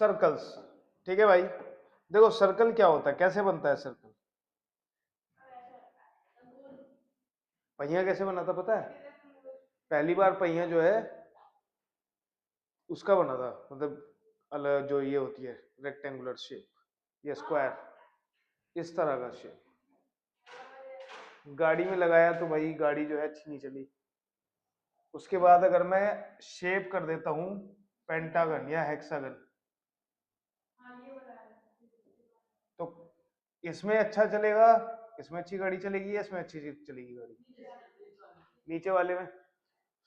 Circles. ठीक है भाई, देखो सर्कल क्या होता है, कैसे बनता है सर्कल। पहिया कैसे बना था पता है? पहली बार पहिया जो है उसका बना था, मतलब अलग जो ये होती है रेक्टेंगुलर शेप या स्क्वायर, इस तरह का शेप। गाड़ी में लगाया तो भाई गाड़ी जो है अच्छी नहीं चली। उसके बाद अगर मैं शेप कर देता हूं पेंटागन या हेक्सागन, तो इसमें अच्छा चलेगा, इसमें अच्छी गाड़ी चलेगी या इसमें अच्छी चलेगी गाड़ी? नीचे वाले में।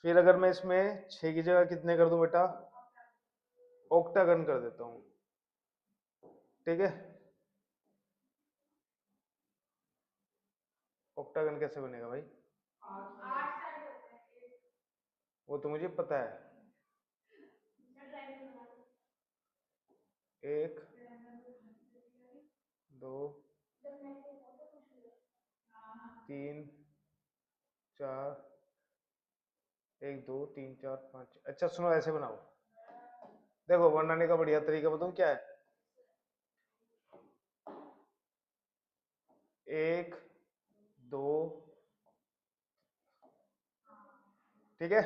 फिर अगर मैं इसमें 6 की जगह कितने कर दूं बेटा, ऑक्टागन कर देता हूं। ठीक है, ऑक्टागन कैसे बनेगा भाई? वो तो मुझे पता है। एक, दो, तीन, चार, एक, दो, तीन, चार, पाँच। अच्छा सुनो, ऐसे बनाओ। देखो बनाने का बढ़िया तरीका बताऊं क्या है। एक, दो, ठीक है,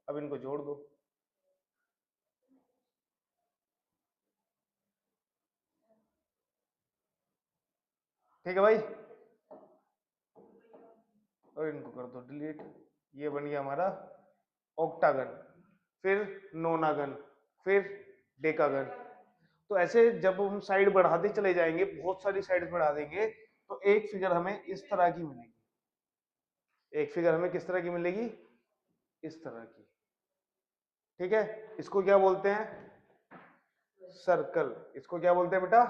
अब इनको जोड़ दो। ठीक है भाई, और इनको कर दो डिलीट। ये बन गया हमारा ऑक्टागन, फिर नोनागन, फिर डेकागन। तो ऐसे जब हम साइड बढ़ाते चले जाएंगे, बहुत सारी साइड बढ़ा देंगे, तो एक फिगर हमें इस तरह की मिलेगी। एक फिगर हमें किस तरह की मिलेगी? इस तरह की। ठीक है, इसको क्या बोलते हैं? सर्कल। इसको क्या बोलते हैं बेटा?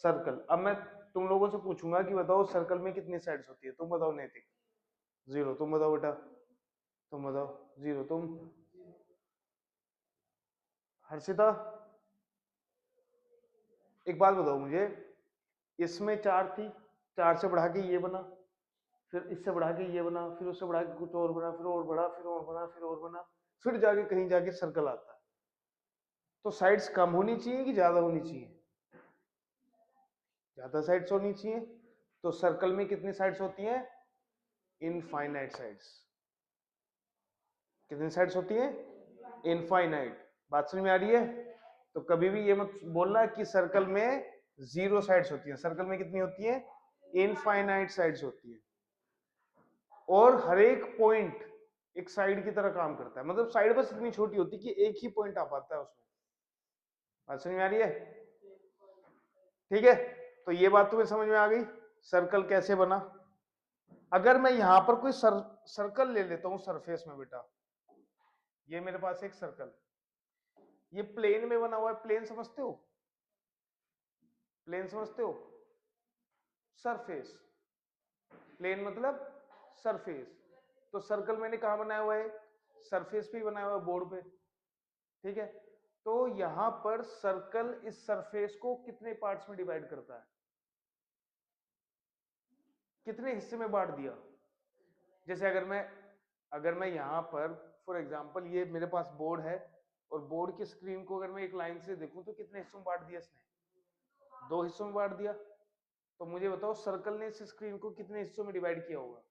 सर्कल। अब मैं तुम लोगों से पूछूंगा कि बताओ सर्कल में कितनी साइड्स होती है, तुम बताओ। नैतिक जीरो, तुम बताओ बेटा। तुम बताओ जीरो, तुम हर्षिता। एक बात बताओ मुझे, इसमें चार थी, चार से बढ़ा के ये बना, फिर इससे बढ़ा के ये बना, फिर उससे बढ़ा के कुछ और बना, फिर और बढ़ा, फिर और बना, फिर और बना, फिर जाके कहीं जाके सर्कल आता है। तो साइड्स कम होनी चाहिए कि ज्यादा होनी चाहिए? ज्यादा साइड्स होनी चाहिए। तो सर्कल में कितनी साइड्स होती हैं? Infinite sides. कितनी साइड्स होती हैं? इनफाइनाइट। बात समझ में आ रही है? तो कभी भी ये मत बोलना कि सर्कल में जीरो साइड्स होती हैं। सर्कल में कितनी होती है? इनफाइनाइट साइड्स होती है। और हर एक पॉइंट एक साइड की तरह काम करता है, मतलब साइड बस इतनी छोटी होती है कि एक ही पॉइंट आ पाता है उसमें। बात समझ में आ रही है? ठीक है, तो ये बात तुम्हें समझ में आ गई, सर्कल कैसे बना। अगर मैं यहां पर कोई सर्कल ले लेता हूं सरफेस में बेटा, ये मेरे पास एक सर्कल, ये प्लेन में बना हुआ है। प्लेन समझते हो? प्लेन समझते हो? सरफेस। प्लेन मतलब सरफेस। तो सर्कल मैंने कहा बनाया हुआ है? सरफेस पे बनाया हुआ है, बोर्ड पे। ठीक है, तो यहां पर सर्कल इस सरफेस को कितने पार्ट्स में डिवाइड करता है? कितने हिस्से में बांट दिया? जैसे अगर मैं यहां पर फॉर एग्जांपल, ये मेरे पास बोर्ड है, और बोर्ड की स्क्रीन को अगर मैं एक लाइन से देखूं तो कितने हिस्सों में बांट दिया इसने? दो हिस्सों में बांट दिया। तो मुझे बताओ सर्कल ने इस स्क्रीन को कितने हिस्सों में डिवाइड किया होगा?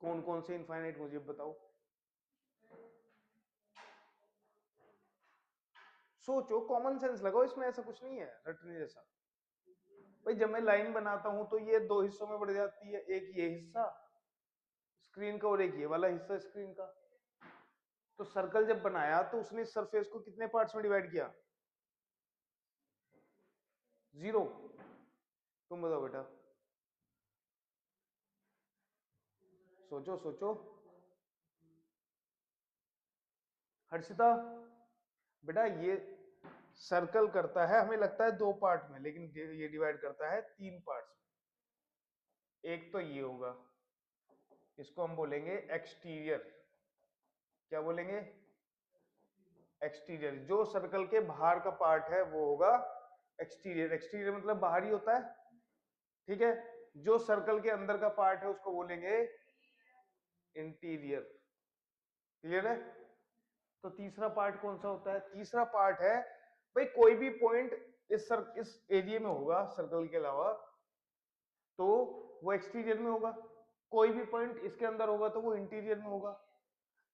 कौन कौन से इनफाइनाइट, मुझे बताओ। सोचो, कॉमन सेंस लगाओ, इसमें ऐसा कुछ नहीं है रटने जैसा। भाई जब मैं लाइन बनाता हूं तो ये दो हिस्सों में बढ़ जाती है, एक ये हिस्सा स्क्रीन का और एक ये वाला हिस्सा स्क्रीन का। तो सर्कल जब बनाया तो उसने सरफेस को कितने पार्ट्स में डिवाइड किया? जीरो। तुम बताओ बेटा, सोचो सोचो। हर्षिता बेटा, ये सर्कल करता है हमें लगता है दो पार्ट में, लेकिन ये डिवाइड करता है तीन पार्ट्स में। एक तो ये होगा, इसको हम बोलेंगे एक्सटीरियर। क्या बोलेंगे? एक्सटीरियर। जो सर्कल के बाहर का पार्ट है वो होगा एक्सटीरियर। एक्सटीरियर मतलब बाहरी होता है। ठीक है, जो सर्कल के अंदर का पार्ट है उसको बोलेंगे इंटीरियर। क्लियर है? तो तीसरा पार्ट कौन सा होता है? तीसरा पार्ट है भाई कोई भी पॉइंट इस एरिया में होगा सर्कल के अलावा तो वो एक्सटीरियर में होगा, कोई भी पॉइंट इसके अंदर होगा तो वो इंटीरियर में होगा।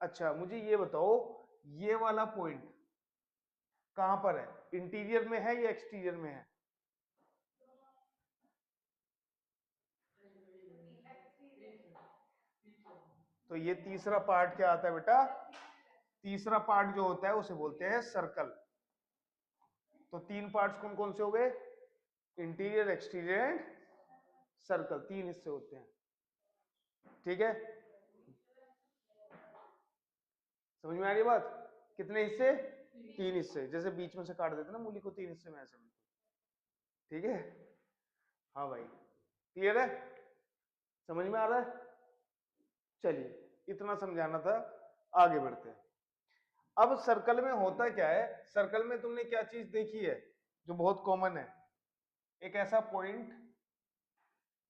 अच्छा मुझे ये बताओ ये वाला पॉइंट कहां पर है, इंटीरियर में है या एक्सटीरियर में है? तो ये तीसरा पार्ट क्या आता है बेटा? तीसरा पार्ट जो होता है उसे बोलते हैं सर्कल। तो तीन पार्ट्स कौन कौन से हो गए? इंटीरियर, एक्सटीरियर एंड सर्कल, तीन हिस्से होते हैं। ठीक है, समझ में आ रही है बात? कितने हिस्से? तीन हिस्से, जैसे बीच में से काट देते ना मूली को तीन हिस्से में, ऐसे बिल्कुल। ठीक है, हाँ भाई क्लियर है, समझ में आ रहा है? चलिए इतना समझाना था, आगे बढ़ते हैं। अब सर्कल में होता क्या है, सर्कल में तुमने क्या चीज देखी है जो बहुत कॉमन है? एक ऐसा पॉइंट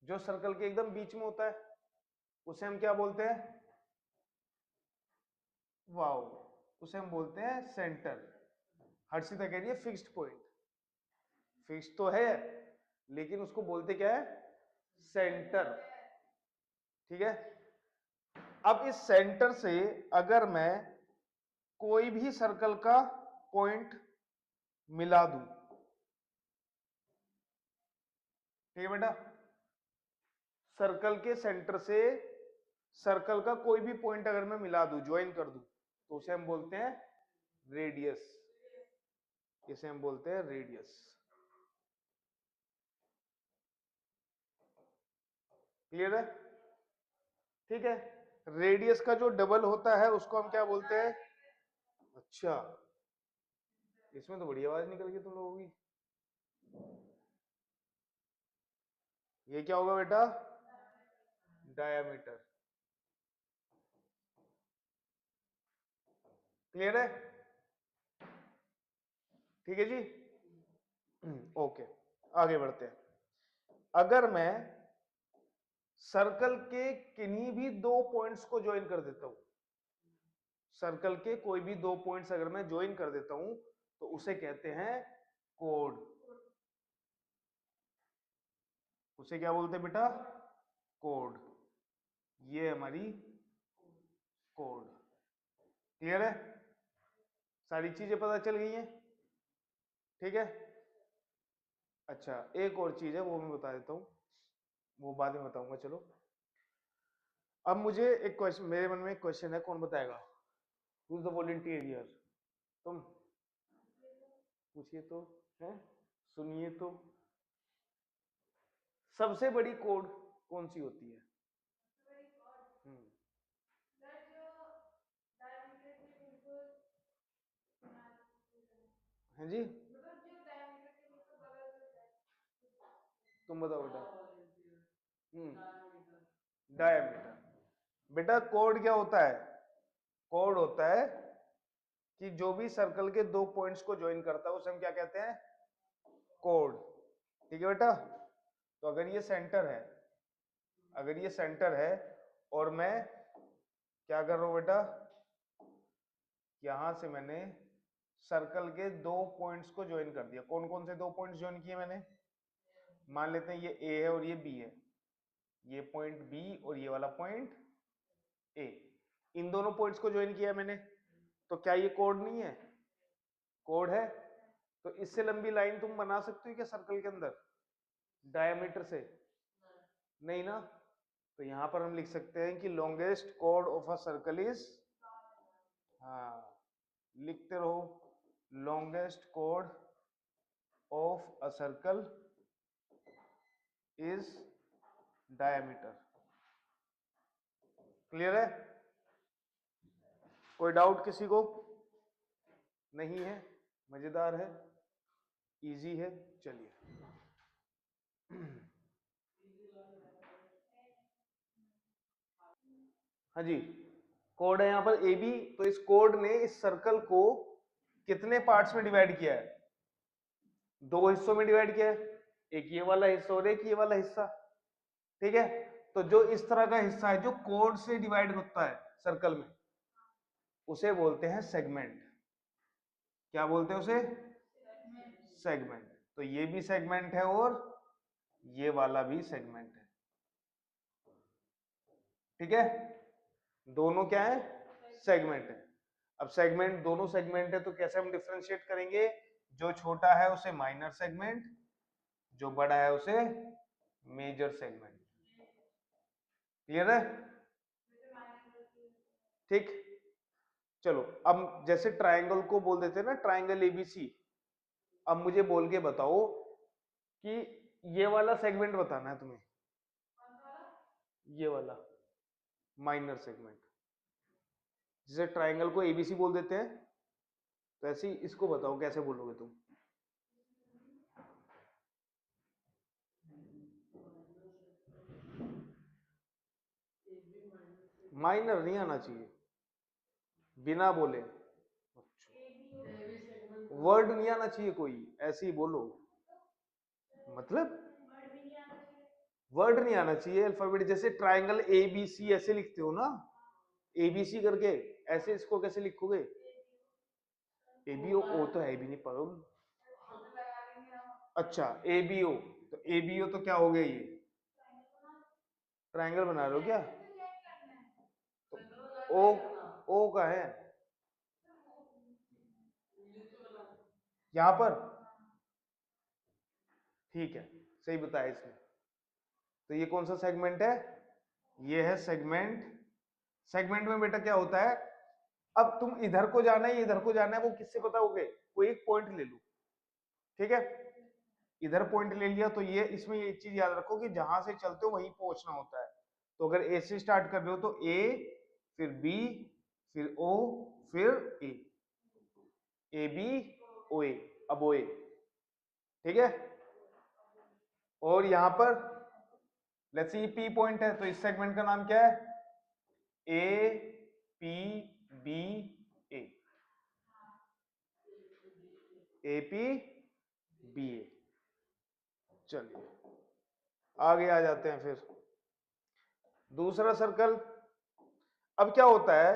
जो सर्कल के एकदम बीच में होता है, उसे हम क्या बोलते हैं? वाओ, उसे हम बोलते हैं सेंटर। हर्षिता कह रही है फिक्स्ड पॉइंट, फिक्स्ड तो है लेकिन उसको बोलते क्या है? सेंटर। ठीक है, अब इस सेंटर से अगर मैं कोई भी सर्कल का पॉइंट मिला दूं, ठीक है बेटा, सर्कल के सेंटर से सर्कल का कोई भी पॉइंट अगर मैं मिला दूं, ज्वाइन कर दूं, तो उसे हम बोलते हैं रेडियस। इसे हम बोलते हैं रेडियस। क्लियर है? ठीक है, रेडियस का जो डबल होता है उसको हम क्या बोलते हैं? अच्छा, इसमें तो बड़ी आवाज निकल गई तुम लोगों की। ये क्या होगा बेटा? डायामीटर। क्लियर है? ठीक है जी, ओके आगे बढ़ते हैं। अगर मैं सर्कल के किन्हीं भी दो पॉइंट्स को ज्वाइन कर देता हूं, सर्कल के कोई भी दो पॉइंट्स अगर मैं ज्वाइन कर देता हूं तो उसे कहते हैं कोड। उसे क्या बोलते हैं बेटा? कोड। ये हमारी कोड। क्लियर है? सारी चीजें पता चल गई हैं? ठीक है, अच्छा एक और चीज है वो मैं बता देता हूं, वो बाद में बताऊंगा। चलो अब मुझे एक क्वेश्चन, मेरे मन में एक क्वेश्चन है, कौन बताएगा? Who is the volunteer? तुम पूछिए तो, है सुनिए तो, सबसे बड़ी कोड कौन सी होती है? हम्म, है जी, तुम बताओ बेटा। डायमीटर। बेटा कोड क्या होता है? कोड होता है कि जो भी सर्कल के दो पॉइंट्स को ज्वाइन करता है उसे हम क्या कहते हैं? कोड। ठीक है बेटा, तो अगर ये सेंटर है, अगर ये सेंटर है और मैं क्या कर रहा हूं बेटा, यहां से मैंने सर्कल के दो पॉइंट्स को ज्वाइन कर दिया। कौन कौन से दो पॉइंट्स ज्वाइन किए मैंने? मान लेते हैं ये ए है और ये बी है, ये पॉइंट बी और ये वाला पॉइंट ए, इन दोनों पॉइंट्स को ज्वाइन किया मैंने, तो क्या ये कोड नहीं है? कोड है। तो इससे लंबी लाइन तुम बना सकते हो क्या सर्कल के अंदर डायमीटर से? नहीं ना, तो यहां पर हम लिख सकते हैं कि longest code of a circle is, हाँ लिखते रहो, longest code of a circle is diameter. Clear है? कोई डाउट किसी को? नहीं है? मजेदार है, इजी है, चलिए। हाँ जी, कोड है यहाँ पर ए बी, तो इस कोड ने इस सर्कल को कितने पार्ट्स में डिवाइड किया है? दो हिस्सों में डिवाइड किया है, एक ये वाला हिस्सा और एक ये वाला हिस्सा। ठीक है, तो जो इस तरह का हिस्सा है जो कोड से डिवाइड होता है सर्कल में, उसे बोलते हैं सेगमेंट। क्या बोलते हैं उसे? सेगमेंट। तो ये भी सेगमेंट है और ये वाला भी सेगमेंट है। ठीक है, दोनों क्या है? सेगमेंट है। अब सेगमेंट, दोनों सेगमेंट है तो कैसे हम डिफरेंशिएट करेंगे? जो छोटा है उसे माइनर सेगमेंट, जो बड़ा है उसे मेजर सेगमेंट। क्लियर है? ठीक, चलो अब जैसे ट्रायंगल को बोल देते हैं ना, ट्रायंगल एबीसी। अब मुझे बोल के बताओ कि ये वाला सेगमेंट बताना है तुम्हें, ये वाला माइनर सेगमेंट। जैसे ट्रायंगल को एबीसी बोल देते हैं, तो ऐसे ही इसको बताओ कैसे बोलोगे तुम? माइनर नहीं आना चाहिए, बिना बोले। वर्ड नहीं आना चाहिए कोई, ऐसे ही बोलो। मतलब वर्ड नहीं आना चाहिए, अल्फाबेट। जैसे ट्रायंगल ए बी सी ऐसे लिखते हो ना, एबीसी करके, ऐसे इसको कैसे लिखोगे? एबीओ, ओ तो है भी नहीं पागल। अच्छा एबीओ, तो एबीओ तो क्या हो गया? ये ट्रायंगल बना रहे हो क्या? तो ओ का है यहां पर। ठीक है, सही बताया इसने। तो ये कौन सा सेगमेंट है? ये है सेगमेंट। सेगमेंट में बेटा क्या होता है, अब तुम इधर को जाना है इधर को जाना है, वो किससे पता हो गए? कोई एक पॉइंट ले लो। ठीक है, इधर पॉइंट ले लिया तो ये, इसमें ये चीज याद रखो कि जहां से चलते हो वहीं पहुंचना होता है। तो अगर ए से स्टार्ट कर रहे हो तो ए, फिर बी, फिर ओ, फिर ए, ए बी ओ ए, अब ओ ए। ठीक है, और यहां पर लेट्स सी पी पॉइंट है, तो इस सेगमेंट का नाम क्या है? A P B A, A P B A. चलिए आगे आ जाते हैं फिर। दूसरा सर्कल। अब क्या होता है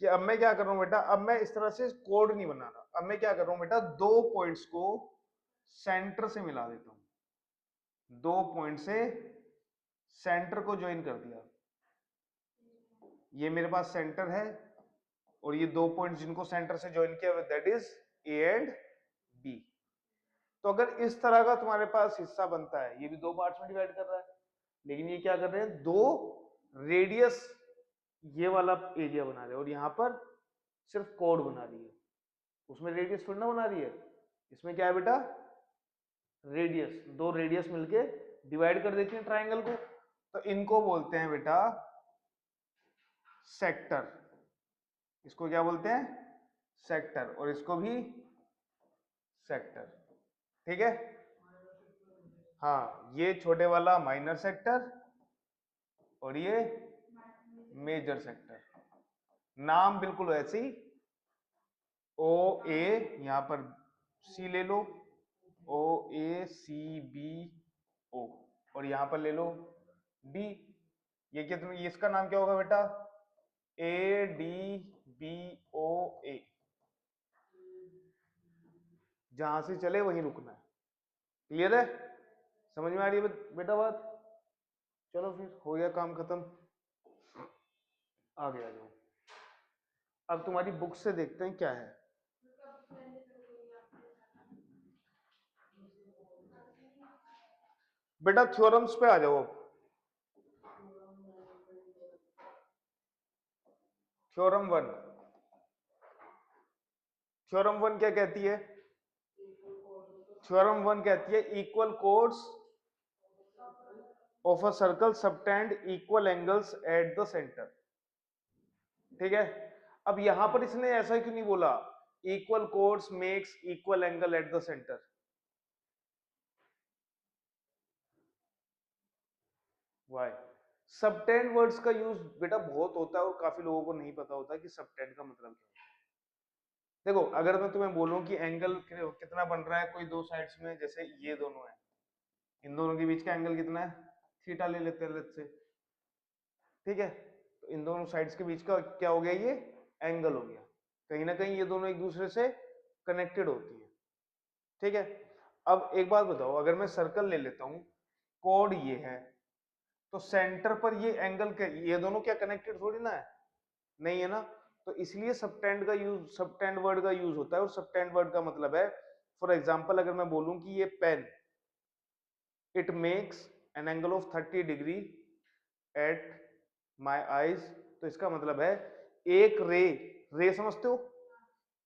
कि अब मैं क्या कर रहा हूं बेटा, अब मैं इस तरह से कोड नहीं बना रहा, अब मैं क्या कर रहा हूं बेटा, दो पॉइंट्स को सेंटर से मिला देता हूं। दो पॉइंट से सेंटर को ज्वाइन कर दिया। ये मेरे पास सेंटर है, और ये दो पॉइंट जिनको सेंटर से ज्वाइन किया, that is A and B. तो अगर इस तरह का तुम्हारे पास हिस्सा बनता है, ये भी दो पार्ट्स में डिवाइड कर रहा है, लेकिन ये क्या कर रहे हैं, दो रेडियस ये वाला एरिया बना रहे हैं, और यहां पर सिर्फ कोड बना रही है, उसमें रेडियस थोड़ी ना बना रही है। इसमें क्या है बेटा, रेडियस, दो रेडियस मिलके डिवाइड कर देती है ट्राइंगल को। तो इनको बोलते हैं बेटा सेक्टर। इसको क्या बोलते हैं? सेक्टर। और इसको भी सेक्टर। ठीक है, हाँ, ये छोटे वाला माइनर सेक्टर और ये मेजर सेक्टर। नाम बिल्कुल वैसे ही, ओ ए, यहां पर सी ले लो, ओ ए सी बी ओ, और यहां पर ले लो डी। ये कितना, ये इसका नाम क्या होगा बेटा? ए डी बी ओ ए। जहां से चले वहीं रुकना है। क्लियर है? समझ में आ रही है बेटा बात? चलो फिर हो गया काम खत्म, आगे आ जाओ। अब तुम्हारी बुक से देखते हैं क्या है। बेटा थ्योरम्स पे आ जाओ अब। Theorem one. थ्योरम वन क्या कहती है? थ्योरम वन कहती है equal codes of a circle subtend equal angles at the centre. ठीक है, अब यहां पर इसने ऐसा क्यों नहीं बोला equal chords makes equal angle at the centre? Why? Subtend words का यूज बेटा बहुत होता है और काफी लोगों को नहीं पता होता कि सबटेंड का मतलब क्या है। देखो, अगर मैं तुम्हें बोलूं कि एंगल कितना बन रहा है कोई दो साइड्स में, जैसे ये दोनों है, इन दोनों के बीच का एंगल कितना है? थीटा ले लेते हैं लेट्स से। ठीक है, तो इन दोनों साइड्स के बीच का क्या हो गया ये एंगल हो गया। कहीं ना कहीं ये दोनों एक दूसरे से कनेक्टेड होती हैं, ठीक है। अब एक बात बताओ, अगर मैं सर्कल ले लेता हूं, कोड ये है, तो सेंटर पर ये एंगल ये दोनों क्या कनेक्टेड थोड़ी ना है, नहीं है ना। तो इसलिए सबटेंड का यूज, सबटेंड वर्ड का यूज होता है, और सबटेंड वर्ड का मतलब है, फॉर एग्जांपल अगर मैं बोलूं कि ये pen, it makes an angle of 30 degree at my eyes, तो इसका मतलब है एक रे, रे समझते हो,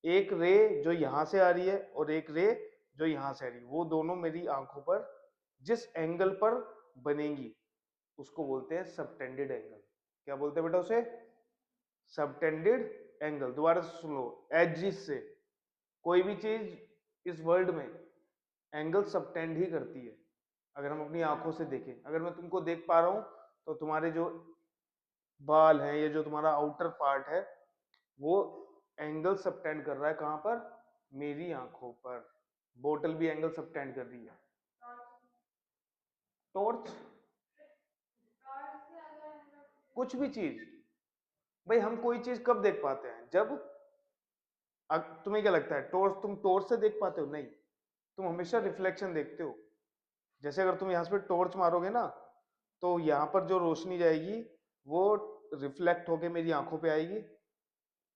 एक रे जो यहां से आ रही है और एक रे जो यहां से आ रही है, वो दोनों मेरी आंखों पर जिस एंगल पर बनेंगी उसको बोलते हैं सबटेंडेड एंगल। क्या बोलते हैं बेटा उसे? Subtended angle. दोबारा से सुन लो, एजिस से कोई भी चीज इस वर्ल्ड में एंगल सबटेंड ही करती है। अगर हम अपनी आंखों से देखें, अगर मैं तुमको देख पा रहा हूं तो तुम्हारे जो बाल हैं, ये जो तुम्हारा आउटर पार्ट है, वो एंगल सबटेंड कर रहा है कहां पर? मेरी आंखों पर। बोतल भी एंगल सबटेंड कर रही है। टॉर्च, कुछ भी चीज, भाई हम कोई चीज कब देख पाते हैं? जब तुम्हें क्या लगता है, टॉर्च तुम टॉर्च से देख पाते हो? नहीं, तुम हमेशा रिफ्लेक्शन देखते हो। जैसे अगर तुम यहां से टॉर्च मारोगे ना, तो यहां पर जो रोशनी जाएगी वो रिफ्लेक्ट होके मेरी आंखों पे आएगी,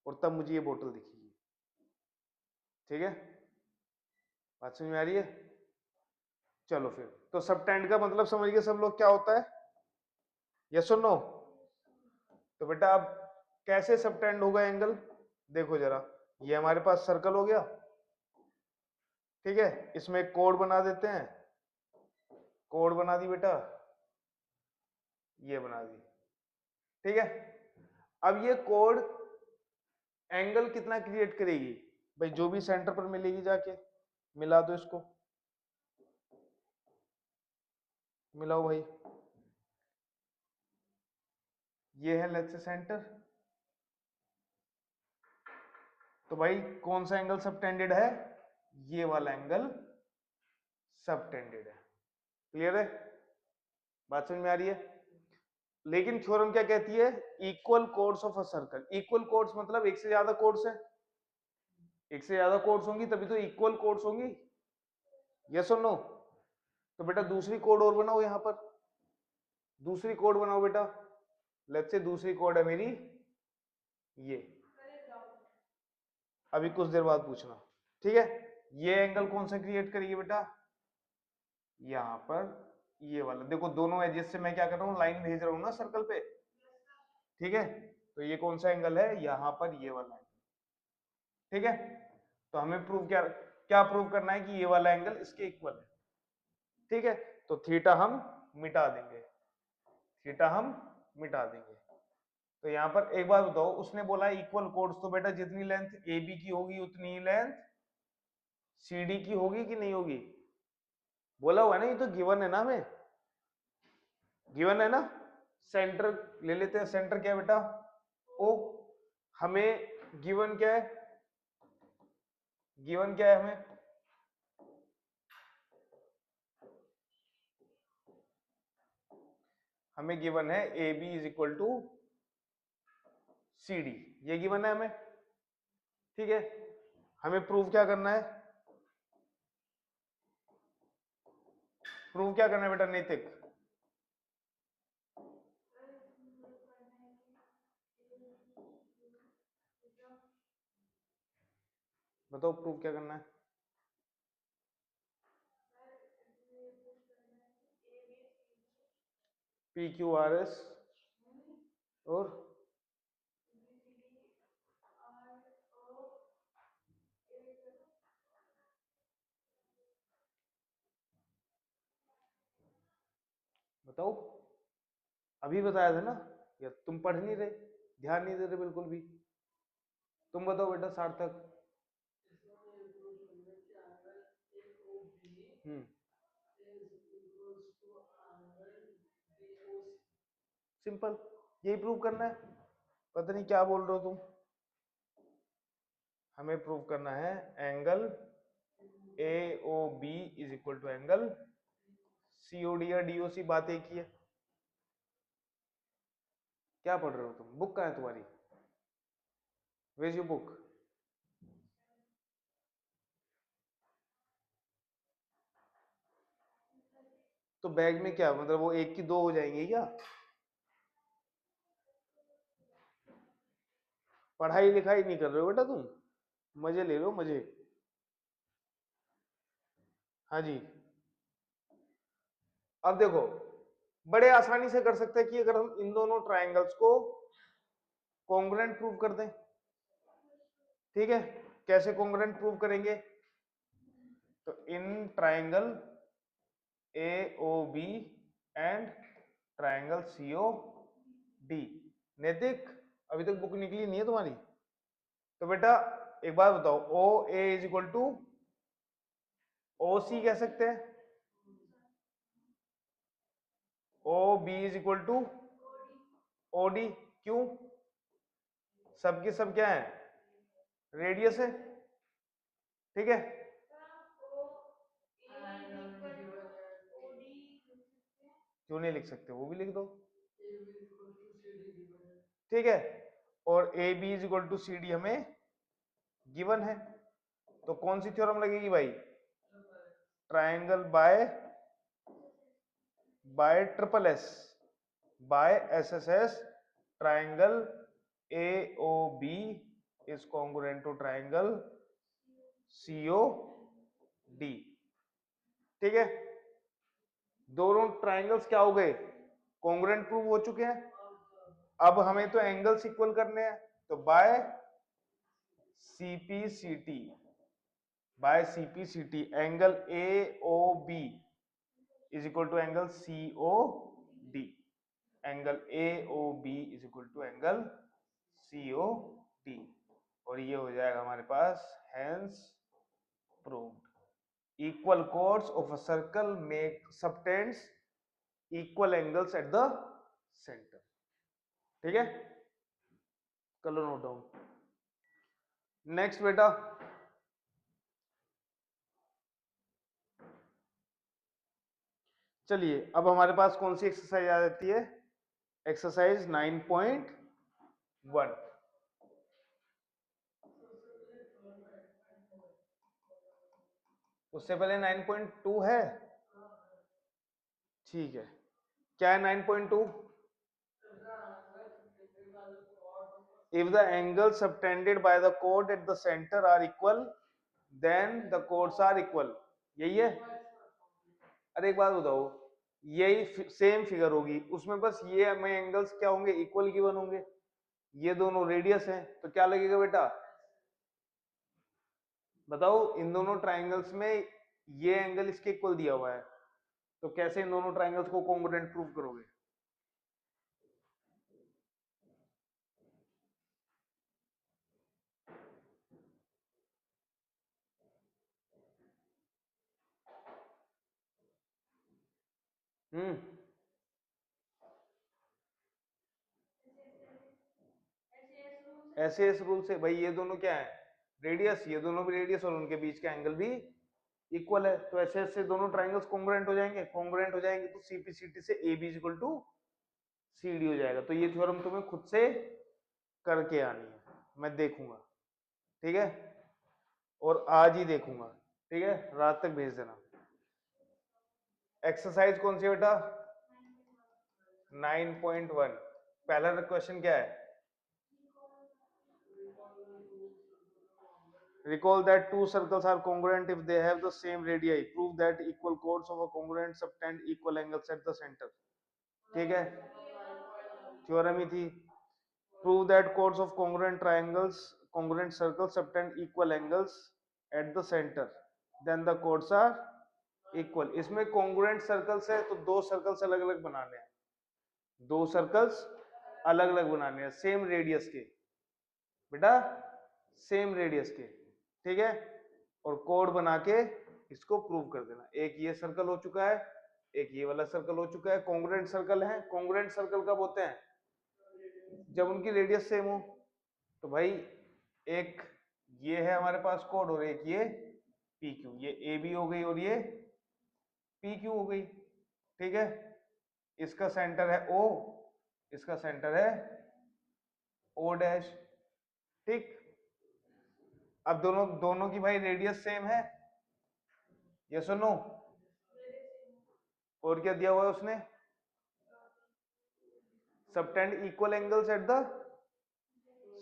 और तब मुझे ये बोतल दिखेगी। ठीक है, बात समझ में आ रही है? चलो फिर, तो सबटेंड का मतलब समझ गए सब लोग क्या होता है? यस और नो? तो बेटा अब कैसे सबटेंड होगा एंगल? देखो जरा, ये हमारे पास सर्कल हो गया, ठीक है, इसमें एक कोड बना देते हैं। कोड बना दी बेटा, ये बना दी, ठीक है। अब ये कोड एंगल कितना क्रिएट करेगी? भाई जो भी सेंटर पर मिलेगी जाके मिला दो इसको, मिलाओ भाई। ये है लेट्स से सेंटर, तो भाई कौन सा एंगल सबटेंडेड है? ये वाला एंगल सबटेंडेड है। क्लियर है? बात समझ में आ रही है? लेकिन थ्योरम क्या कहती है? Equal codes of a circle. Equal codes मतलब एक से ज्यादा कोड्स है, एक से ज्यादा कोड्स होंगी तभी तो इक्वल कोड्स होंगी। यस और नो? तो बेटा दूसरी कोड और बनाओ, यहां पर दूसरी कोड बनाओ बेटा। लेट्स से दूसरी कोड है मेरी ये, अभी कुछ देर बाद पूछना, ठीक है। ये एंगल कौन सा क्रिएट करेगी बेटा? यहां पर ये वाला। देखो दोनों एजेस से मैं क्या कर रहा हूं, लाइन भेज रहा हूं ना सर्कल पे, ठीक है। तो ये कौन सा एंगल है? यहां पर ये वाला एंगल, ठीक है। तो हमें प्रूव क्या क्या प्रूव करना है? कि ये वाला एंगल इसके इक्वल है, ठीक है। तो थीटा हम मिटा देंगे, थीटा हम मिटा देंगे। तो यहां पर एक बात बताओ, उसने बोला इक्वल कोड्स, तो बेटा जितनी लेंथ ए बी की होगी उतनी ही लेंथ सी डी की होगी कि नहीं होगी? बोला हुआ है ना, ये तो गिवन है ना, हमें गिवन है ना। सेंटर ले लेते हैं, सेंटर क्या है बेटा? ओ। हमें गिवन क्या है? गिवन क्या है हमें? हमें गिवन है A B is equal to C D, ये गिवन है हमें, ठीक है। हमें प्रूव क्या करना है? प्रूव क्या करना है बेटा नैतिक? बताओ प्रूव क्या करना है? पी क्यू आर एस और बताओ, अभी बताया था ना, या तुम पढ़ नहीं रहे, ध्यान नहीं दे रहे बिल्कुल भी? तुम बताओ बेटा सार्थक। हम्म, सिंपल, यही प्रूव करना है। पता नहीं क्या बोल रहे हो तुम। हमें प्रूव करना है angle A O B is equal to angle COD या डीओसी। बात एक ही है। क्या पढ़ रहे हो तुम? बुक कहाँ है तुम्हारी? Ways you book? तो बैग में क्या मतलब वो एक की दो हो जाएंगी क्या? पढ़ाई लिखाई नहीं कर रहे हो बेटा तुम, मजे ले रहे हो मजे। हाँ जी। अब देखो, बड़े आसानी से कर सकते हैं कि अगर हम इन दोनों ट्राइंगल्स को कॉन्ग्रुएंट प्रूव कर दें। ठीक है, कैसे कॉन्ग्रुएंट प्रूव करेंगे? तो in triangle A O B and triangle C O D. Naitik, अभी तक बुक निकली नहीं है तुम्हारी? तो बेटा एक बात बताओ, O A is equal to O C कह सकते हैं, O B is equal to O D. क्यों? सबके सब क्या है? रेडियस है। ठीक है, क्यों नहीं लिख सकते? वो भी लिख दो। ठीक है, और A B is equal to C D हमें गिवन है। तो कौन सी थ्योरम लगेगी भाई? Triangle by triple S, by S S S. Triangle A O B is congruent to triangle C O D. ठीक है, दोनों ट्राइंगल्स क्या हो गए? कॉन्ग्रुएंट प्रूव हो चुके हैं। अब हमें तो एंगल्स इक्वल करने हैं, तो by CPCT, by CPCT angle A O B is equal to angle C O D. Angle A O B is equal to angle C O D, और ये हो जाएगा हमारे पास hence proved. Equal chords of a circle make subtends equal angles at the centre. ठीक है, कर लो note down. Next बेटा, चलिए अब हमारे पास कौन सी एक्सरसाइज आ जाती है? एक्सरसाइज 9.1। उससे पहले 9.2 है। ठीक है, क्या है 9.2? If the angles subtended by the chord at the center are equal, then the chords are equal। यही है। अरे एक बात बताओ, यही सेम फिगर होगी उसमें, बस ये हमें एंगल्स क्या होंगे? इक्वल गिवन होंगे। ये दोनों रेडियस हैं, तो क्या लगेगा बेटा? बताओ, इन दोनों ट्राइंगल्स में ये एंगल इसके इक्वल दिया हुआ है, तो कैसे इन दोनों ट्राइंगल्स को कॉन्ग्रुएंट प्रूव करोगे? हम्म, ऐसे इस रूल से भाई, ये दोनों क्या है? रेडियस, ये दोनों भी रेडियस, और उनके बीच का एंगल भी इक्वल है, तो ऐसे ऐसे दोनों ट्राइंगल्स कॉन्ग्रुएंट हो जाएंगे। कॉन्ग्रुएंट हो जाएंगे तो सीपीसीटी से A B equal to C D हो जाएगा। तो ये थ्योरम तुम्हें खुद से करके आनी है, मैं देखूंगा। ठीक है, और आज ही देखूंगा। ठीक है, रात तक भेज देना। एक्सरसाइज कौन सी बेटा? 9.1। पहला क्वेश्चन क्या है? Recall that two circles are congruent if they have the same radii. Prove that equal chords of a congruent subtend equal angles at the center. ठीक है, थ्योरम ही थी। Prove that chords of congruent triangles, congruent circles subtend equal angles at the center. Then the chords are equal। इसमें congruent circles है तो दो circles अलग अलग बनाने हैं, दो सर्कल्स अलग अलग बनाने हैं सेम रेडियस के बेटा, सेम रेडियस के। ठीक है, और कोड बना के इसको प्रूव कर देना। एक ये सर्कल हो चुका है, एक ये वाला सर्कल हो चुका है, कॉन्ग्रुएंट सर्कल है। कॉन्ग्रुएंट सर्कल कब होते हैं? जब उनकी रेडियस सेम हो। तो भाई एक ये है हमारे पास कोड, और एक ये पी क्यू, ये ए बी हो गई और ये पी क्यू हो गई। ठीक है, इसका सेंटर है ओ, इसका सेंटर है ओ डैश। ठीक, अब दोनों दोनों की भाई रेडियस सेम है, ये सुनो। और क्या दिया हुआ है उसने, subtend equal angles at the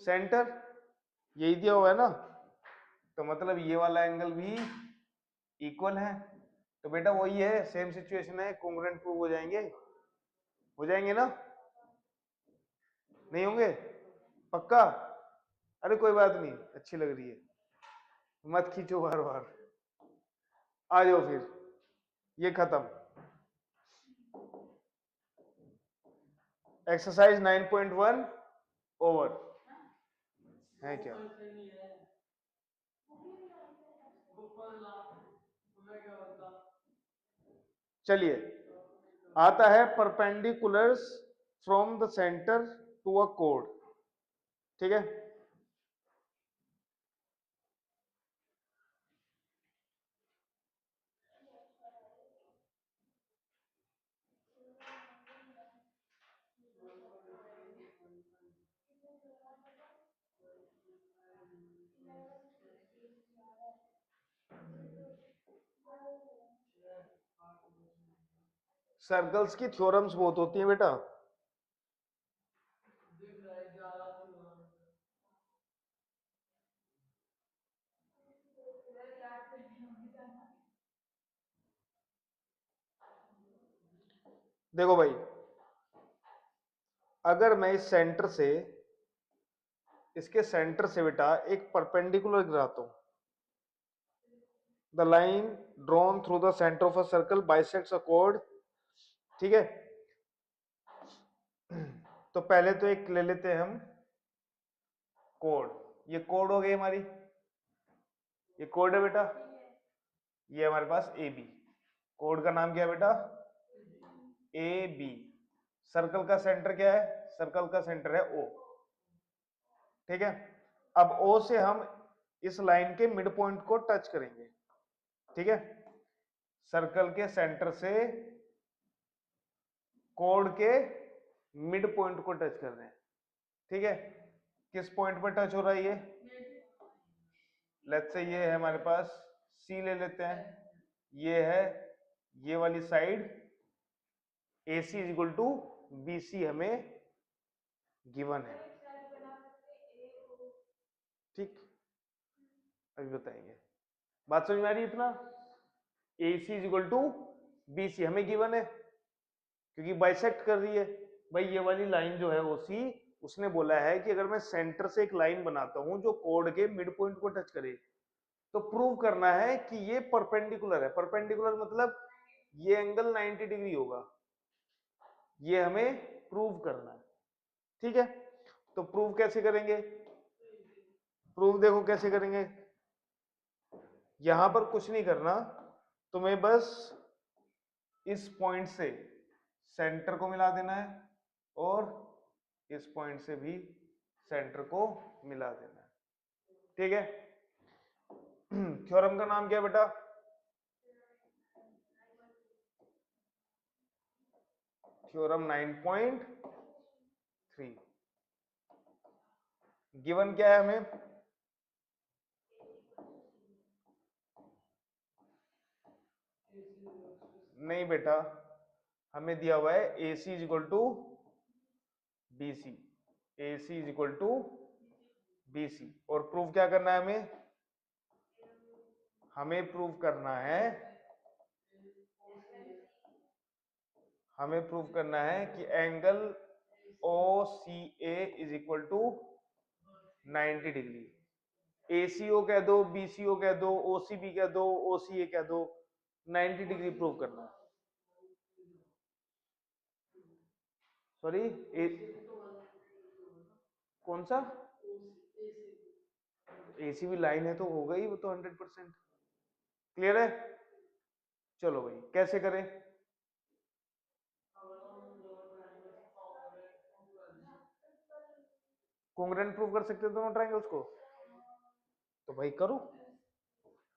centre, यही दिया हुआ है ना। तो मतलब ये वाला एंगल भी इक्वल है। तो बेटा वही है, सेम सिचुएशन है, कॉन्ग्रुएंट प्रूव हो जाएंगे ना, नहीं होंगे पक्का। अरे कोई बात नहीं, अच्छी लग रही है, मत खींचो बार बार। आ जाओ फिर, ये खत्म। एक्सरसाइज 9.1 ओवर है क्या। चलिए, आता है perpendiculars from the centre to a कोड, ठीक है। सर्कल्स की थ्योरम्स बहुत होती हैं बेटा। देखो भाई, अगर मैं इस सेंटर से, इसके सेंटर से बेटा एक परपेंडिकुलर गिराता हूं, the line drawn through the centre of a circle bisects अ कोड, ठीक है। तो पहले तो एक ले लेते हैं हम कोड, ये कोड हो गई हमारी, ये कोड है बेटा, ये हमारे पास ए बी, कोड का नाम क्या है बेटा, ए बी। सर्कल का सेंटर क्या है, सर्कल का सेंटर है ओ, ठीक है। अब ओ से हम इस लाइन के मिड पॉइंट को टच करेंगे, ठीक है। सर्कल के सेंटर से कोड के मिड पॉइंट को टच कर रहे हैं, ठीक है। किस पॉइंट पर टच हो रहा है ये, लेट्स से ये है हमारे पास सी ले लेते हैं, ये है ये वाली side, A C is equal to B C हमें गिवन है, ठीक। अभी बताएंगे, बात समझ में आ रही है इतना। A C is equal to B C हमें गिवन है, क्योंकि बाइसेक्ट कर रही है। भाई ये वाली लाइन जो है ओसी, उसने बोला है कि अगर मैं सेंटर से एक लाइन बनाता हूं जो कोड के मिड पॉइंट को टच करे, तो प्रूव करना है कि ये परपेंडिकुलर है। परपेंडिकुलर मतलब ये एंगल 90 डिग्री होगा, ये हमें प्रूव करना है, ठीक है। तो प्रूव कैसे करेंगे, प्रूव देखो कैसे करेंगे। यहां पर कुछ नहीं करना, तुम्हें बस इस पॉइंट से सेंटर को मिला देना है और इस पॉइंट से भी सेंटर को मिला देना है, ठीक है। थ्योरम का नाम क्या है बेटा, थ्योरम 9.3। गिवन क्या है हमें, नहीं बेटा, हमें दिया हुआ है A C is equal to B C, A C is equal to B C. और प्रूव क्या करना है हमें, हमें प्रूव करना है, हमें प्रूव करना है कि angle O C A is equal to 90 degree. ACO कह दो, बीसीओ कह दो, ओसीबी कह दो, ओसीए कह दो, 90 डिग्री प्रूव करना है। सॉरी, कौन सा, एसी भी लाइन है तो होगा ही वो तो 100%। क्लियर है, चलो भाई कैसे करें। कॉन्ग्रुएंट प्रूव कर सकते हो दोनों ट्रायंगल्स को, तो भाई करो,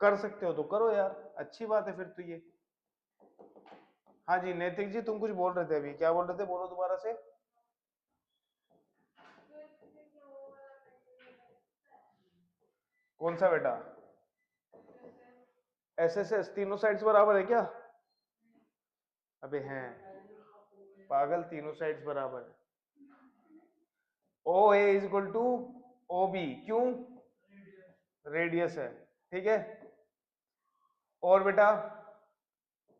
कर सकते हो तो करो यार, अच्छी बात है फिर तो ये। हाँ जी नैतिक जी, तुम कुछ बोल रहे थे अभी, क्या बोल रहे थे, बोलो दोबारा से। कौन सा बेटा? एस एस एस तीनों साइड्स बराबर है क्या? अबे हैं पागल, तीनों साइड्स बराबर है। O A is equal to O B, क्यों? रेडियस है, ठीक है। और बेटा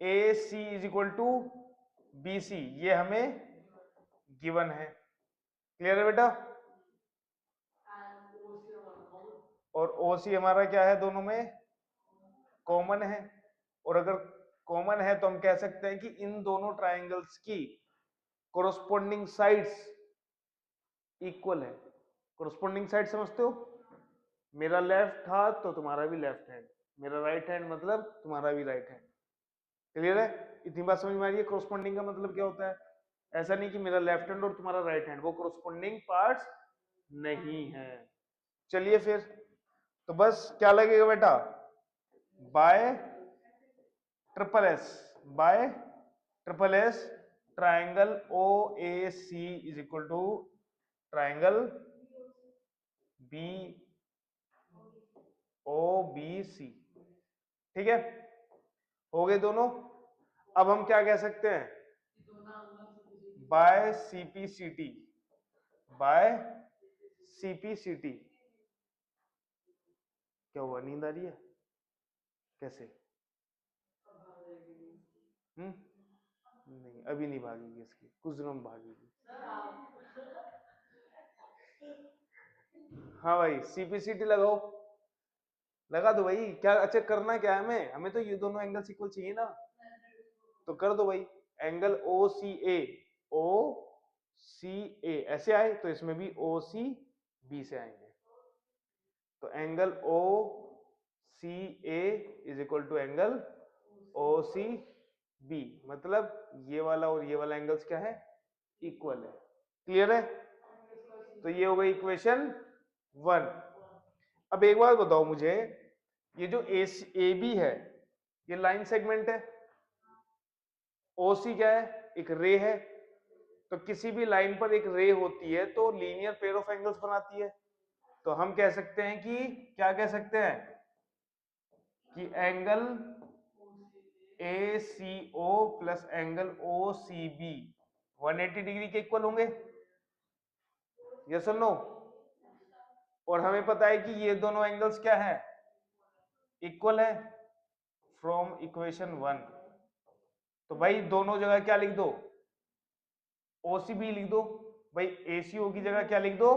A C is equal to B C, ये हमें गिवन है। क्लियर है बेटा? और ओ सी हमारा क्या है, दोनों में कॉमन है। और अगर कॉमन है तो हम कह सकते हैं कि इन दोनों ट्राइंगल्स की कोरोस्पोंडिंग साइड्स इक्वल है। कोरोस्पोंडिंग साइड समझते हो? मेरा लेफ्ट हाथ तो तुम्हारा भी लेफ्ट हैंड, मेरा राइट हैंड मतलब तुम्हारा भी राइट हैंड। क्लियर है? इतनी बात समझ में आ रही है? कोरोस्पोंडिंग का मतलब क्या होता है? ऐसा नहीं कि मेरा लेफ्ट हैंड और तुम्हारा राइट हैंड, वो कोरोस्पोंडिंग पार्ट्स नहीं है। चलिए फिर, तो बस क्या लगेगा बेटा, by triple S, by triple S triangle O A C is equal to triangle B O B C. ठीक है, हो गए दोनों। अब हम क्या कह सकते हैं, बाय सीपीसीटी, बाय सीपीसीटी। क्या हुआ, नींद आ रही है? कैसे? नहीं अभी नहीं भागेगी, इसकी कुछ दिनों में भागेगी। हाँ भाई, सीपीसीटी लगाओ, लगा दो भाई। क्या अच्छा करना क्या है हमें, हमें तो ये दोनों एंगल्स इक्वल चाहिए ना, तो कर दो भाई। एंगल ओ सी ए, ओ सी ए ऐसे आए तो इसमें भी ओ सी बी से आएंगे। तो angle O C A is equal to angle O C B, मतलब ये वाला और ये वाला एंगल्स क्या है, इक्वल है। क्लियर है? तो ये हो गई इक्वेशन 1। अब एक बात बताओ मुझे, ये जो ए बी है ये लाइन सेगमेंट है, ओ सी क्या है, एक रे है। तो किसी भी लाइन पर एक रे होती है तो लीनियर पेयर ऑफ एंगल्स बनाती है। तो हम कह सकते हैं कि, क्या कह सकते हैं कि angle A C O plus angle O C B 180 degree के इक्वल होंगे। यस और नो? और हमें पता है कि ये दोनों एंगल्स क्या है, इक्वल है, फ्रॉम इक्वेशन 1। तो भाई दोनों जगह क्या लिख दो, ओसीबी लिख दो। भाई एसीओ की जगह क्या लिख दो,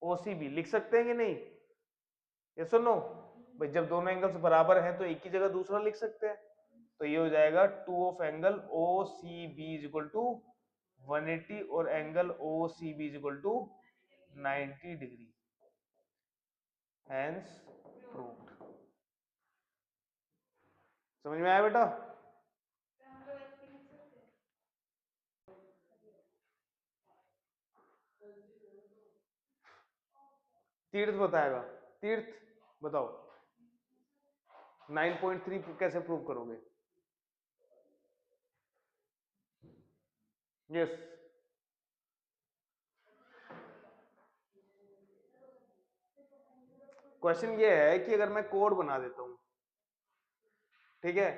ओसीबी। लिख सकते हैं कि नहीं? यस और नो? भाई जब दोनों एंगल्स बराबर हैं तो एक की जगह दूसरा लिख सकते हैं। तो ये हो जाएगा 2 of angle O C B is equal to 180 और angle O C B is equal to 90 degree. Hence proved. समझ में आया बेटा? तीर्थ बताएगा। तीर्थ बताओ 9.3 कैसे प्रूव करोगे? यस, क्वेश्चन ये है कि अगर मैं कोड बना देता हूं, ठीक है,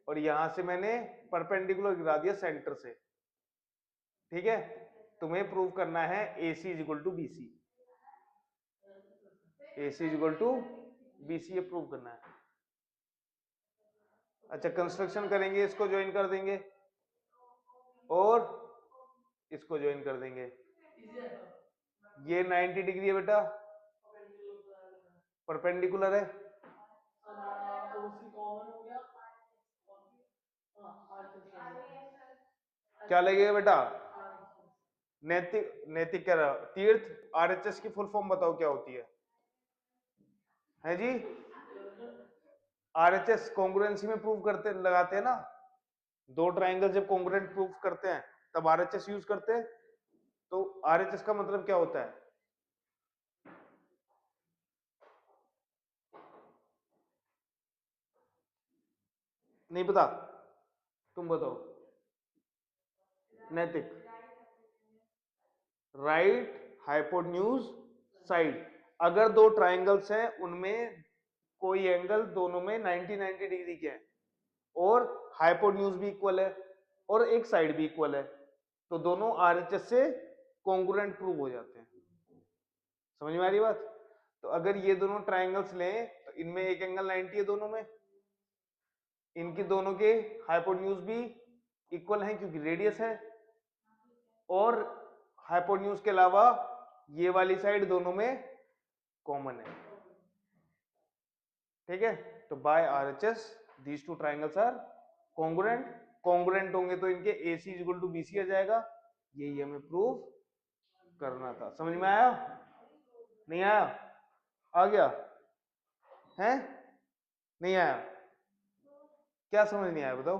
और यहां से मैंने परपेंडिकुलर गिरा दिया सेंटर से, ठीक है, तुम्हें प्रूव करना है A C is equal to B C, A C is equal to B C, ये प्रूव करना है। अच्छा, कंस्ट्रक्शन करेंगे, इसको ज्वाइन कर देंगे और इसको ज्वाइन कर देंगे। ये 90 डिग्री है बेटा, परपेंडिकुलर है। क्या लगेगा बेटा? नैतिक, नैतिक कह रहा तीर्थ, आरएचएस की फुल फॉर्म बताओ क्या होती है जी? आरएचएस कॉन्ग्रुएंसी में प्रूव करते लगाते हैं ना, दो ट्राइंगल जब कॉन्ग्रुएंट प्रूव करते हैं तब आरएचएस यूज करते हैं। तो आरएचएस का मतलब क्या होता है? नहीं पता? तुम बताओ। नैतिक, राइट हाइपोटेन्यूज साइड। अगर दो ट्राइंगल्स हैं उनमें कोई एंगल दोनों में 90 डिग्री के हैं और हाइपोटेन्यूज भी इक्वल है और एक साइड भी इक्वल है, तो दोनों आरएचएस से कॉन्ग्रुएंट प्रूव हो जाते हैं। समझ में आ रही बात? तो अगर ये दोनों ट्राइंगल्स लें तो इनमें एक एंगल 90 है दोनों में, इनकी दोनों के हाइपोटेन्यूज भी इक्वल हैं क्योंकि रेडियस है, और हाइपोटेन्यूज के अलावा ये वाली साइड दोनों में कॉमन है। ठीक है, तो by RHS these two triangles are congruent. Congruent होंगे तो इनके AC इक्वल टू BC आ जाएगा। यही हमें प्रूव करना था। समझ में आया? नहीं आया? आ गया है? नहीं आया? क्या समझ नहीं आया बताओ?